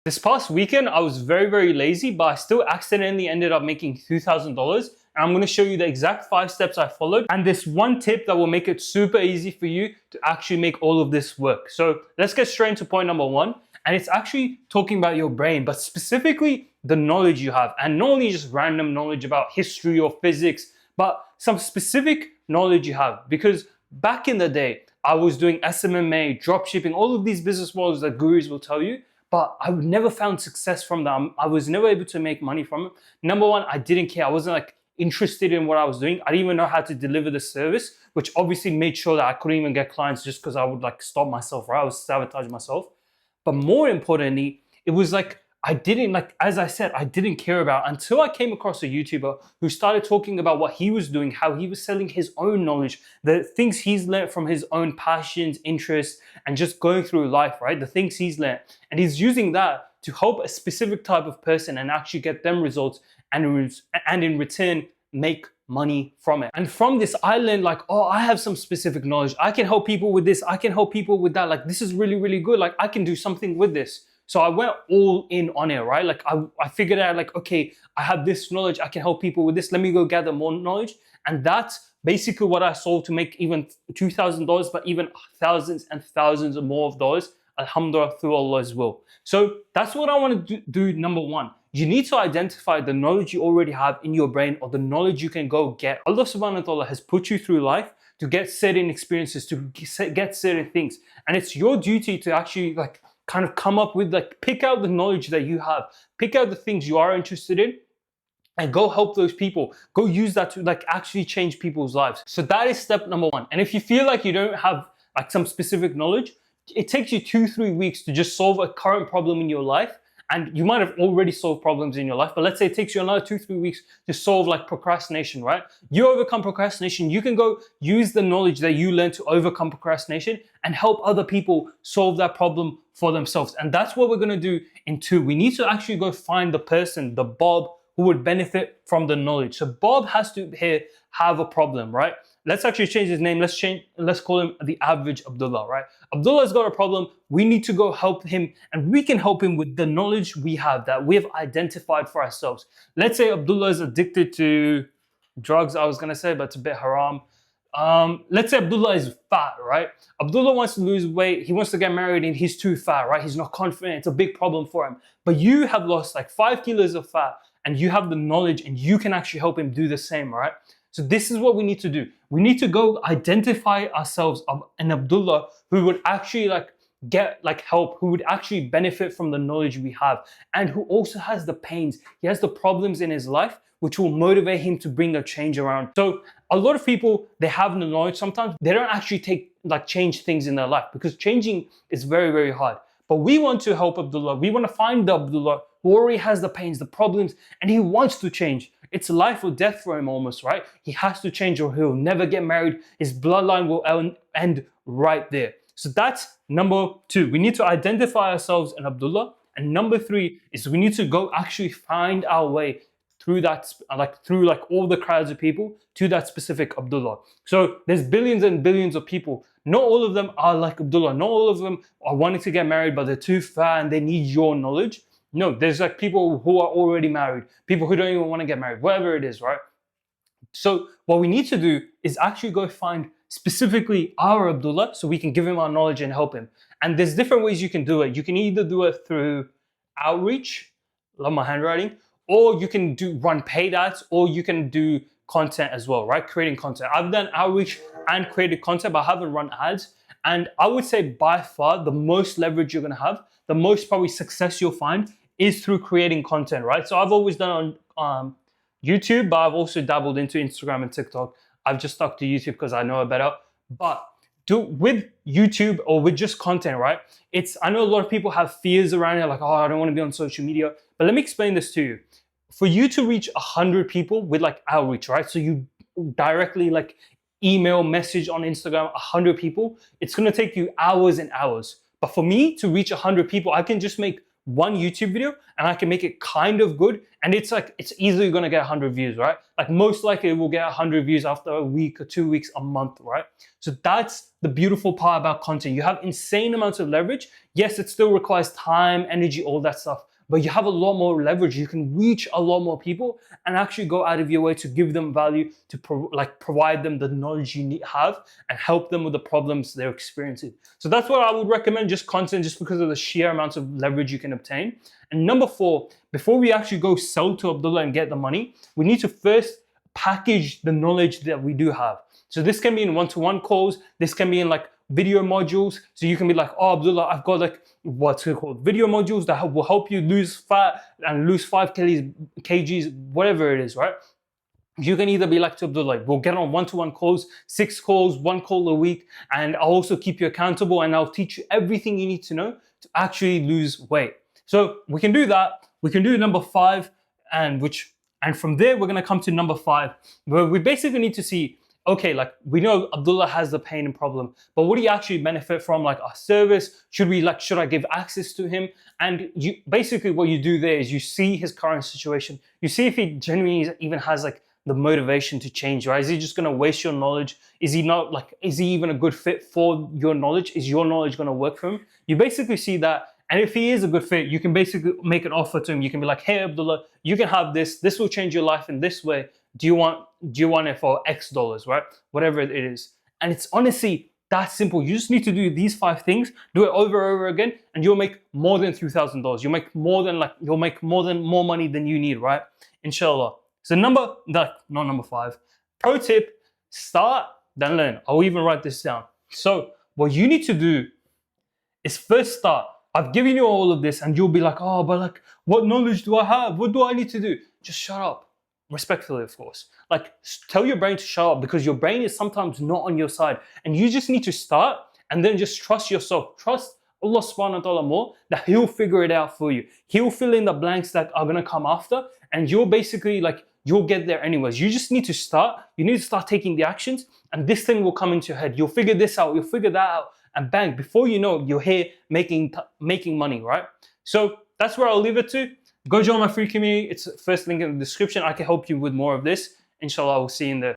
This past weekend, I was very lazy, but I still accidentally ended up making $2,000. And I'm gonna show you the exact 5 steps I followed and this one tip that will make it super easy for you to actually make all of this work. So let's get straight into point number one. And it's actually talking about your brain, but specifically the knowledge you have. And not only just random knowledge about history or physics, but some specific knowledge you have. Because back in the day, I was doing SMMA, dropshipping, all of these business models that gurus will tell you, but I never found success from them. I was never able to make money from it. Number one, I didn't care. I wasn't like interested in what I was doing. I didn't even know how to deliver the service, which obviously made sure that I couldn't even get clients just because I would like stop myself, right? I was sabotaging myself. But more importantly, it was like, I didn't like, as I said, I didn't care about until I came across a YouTuber who started talking about what he was doing, how he was selling his own knowledge, the things he's learned from his own passions, interests, and just going through life, right? The things he's learned. And he's using that to help a specific type of person and actually get them results and in return, make money from it. And from this, I learned like, oh, I have some specific knowledge. I can help people with this. I can help people with that. Like, this is really good. Like, I can do something with this. So I went all in on it, right? Like I figured out like, okay, I have this knowledge. I can help people with this. Let me go gather more knowledge. And that's basically what I sold to make even $2,000, but even thousands and thousands of more of dollars, alhamdulillah, through Allah's will. So that's what I want to do. Number one, you need to identify the knowledge you already have in your brain or the knowledge you can go get. Allah subhanahu wa ta'ala has put you through life to get certain experiences, to get certain things. And it's your duty to actually like kind of come up with like, pick out the knowledge that you have, pick out the things you are interested in and go help those people. Go use that to like actually change people's lives. So that is step number one. And if you feel like you don't have like some specific knowledge, it takes you 2-3 weeks to just solve a current problem in your life. And you might have already solved problems in your life, but let's say it takes you another 2-3 weeks to solve like procrastination, right? You overcome procrastination, you can go use the knowledge that you learned to overcome procrastination and help other people solve that problem for themselves. And that's what we're gonna do in 2. We need to actually go find the person, the Bob, who would benefit from the knowledge. So Bob has to here have a problem, right? Let's actually change his name. Let's call him the average Abdullah, right? Abdullah's got a problem. We need to go help him and we can help him with the knowledge we have that we have identified for ourselves. Let's say Abdullah is addicted to drugs, I was gonna say, but it's a bit haram. Let's say Abdullah is fat, right? Abdullah wants to lose weight. He wants to get married and he's too fat, right? He's not confident. It's a big problem for him. But you have lost like 5 kilos of fat and you have the knowledge and you can actually help him do the same, right? So this is what we need to do. We need to go identify ourselves an Abdullah who would actually like get like help, who would actually benefit from the knowledge we have and who also has the pains. He has the problems in his life which will motivate him to bring a change around. So a lot of people, they have the knowledge. Sometimes they don't actually change things in their life because changing is very hard. But we want to help Abdullah. We want to find the Abdullah who already has the pains, the problems, and he wants to change. It's life or death for him almost, right? He has to change or he'll never get married. His bloodline will end right there. So that's number 2. We need to identify ourselves in Abdullah. And number 3 is we need to go actually find our way through that, through all the crowds of people to that specific Abdullah. So there's billions and billions of people. Not all of them are like Abdullah. Not all of them are wanting to get married, but they're too fat and they need your knowledge. No, there's like people who are already married, people who don't even want to get married, whatever it is, right? So what we need to do is actually go find specifically our Abdullah so we can give him our knowledge and help him. And there's different ways you can do it. You can either do it through outreach, love my handwriting, or you can run paid ads, or you can do content as well, right? Creating content. I've done outreach and created content, but I haven't run ads. And I would say by far the most leverage you're gonna have, the most probably success you'll find is through creating content, right? So I've always done on YouTube, but I've also dabbled into Instagram and TikTok. I've just stuck to YouTube because I know it better. But with YouTube or with just content, right? I know a lot of people have fears around it, like, oh, I don't want to be on social media. But let me explain this to you. For you to reach 100 people with like outreach, right? So you directly like email, message on Instagram, 100 people, it's gonna take you hours and hours. But for me to reach 100 people, I can just make one YouTube video and I can make it kind of good, and it's like, it's easily gonna get 100 views, right? Like most likely it will get 100 views after a week or 2 weeks, a month, right? So that's the beautiful part about content. You have insane amounts of leverage. Yes, it still requires time, energy, all that stuff, but you have a lot more leverage. You can reach a lot more people and actually go out of your way to give them value, to provide them the knowledge you have and help them with the problems they're experiencing. So that's what I would recommend, just content, just because of the sheer amounts of leverage you can obtain. And number 4, before we actually go sell to Abdullah and get the money, we need to first package the knowledge that we do have. So this can be in one-to-one calls. This can be in like video modules. So you can be like, oh, Abdullah, I've got like, what's it called? Video modules that will help you lose fat and lose 5 kgs, whatever it is, right? You can either be like to Abdullah, we'll get on one-to-one calls, 6 calls, 1 call a week, and I'll also keep you accountable and I'll teach you everything you need to know to actually lose weight. So we can do that. We can do number 5, and from there we're gonna come to number 5, where we basically need to see, okay, like we know Abdullah has the pain and problem, but what do you actually benefit from, like our service? Should I give access to him? And you basically, what you do there is you see his current situation. You see if he genuinely even has like the motivation to change, right? Is he just gonna waste your knowledge? Is he not, like, is he even a good fit for your knowledge? Is your knowledge gonna work for him? You basically see that. And if he is a good fit, you can basically make an offer to him. You can be like, hey, Abdullah, you can have this. This will change your life in this way. Do you want it for X dollars, right? Whatever it is. And it's honestly that simple. You just need to do these 5 things, do it over and over again, and you'll make more than $2,000. You'll make more money than you need, right? Inshallah. So not number 5. Pro tip, start, then learn. I'll even write this down. So what you need to do is first start. I've given you all of this and you'll be like, oh, but like, what knowledge do I have? What do I need to do? Just shut up. Respectfully, of course. Like, tell your brain to shut up, because your brain is sometimes not on your side. And you just need to start and then just trust yourself. Trust Allah subhanahu wa ta'ala more, that He'll figure it out for you. He'll fill in the blanks that are gonna come after, and you'll basically you'll get there anyways. You just need to start. You need to start taking the actions, and this thing will come into your head. You'll figure this out, you'll figure that out, and bang, before you know, you're here making money, right? So that's where I'll leave it to. Go join my free community. It's the first link in the description. I can help you with more of this. Inshallah, I will see you in there.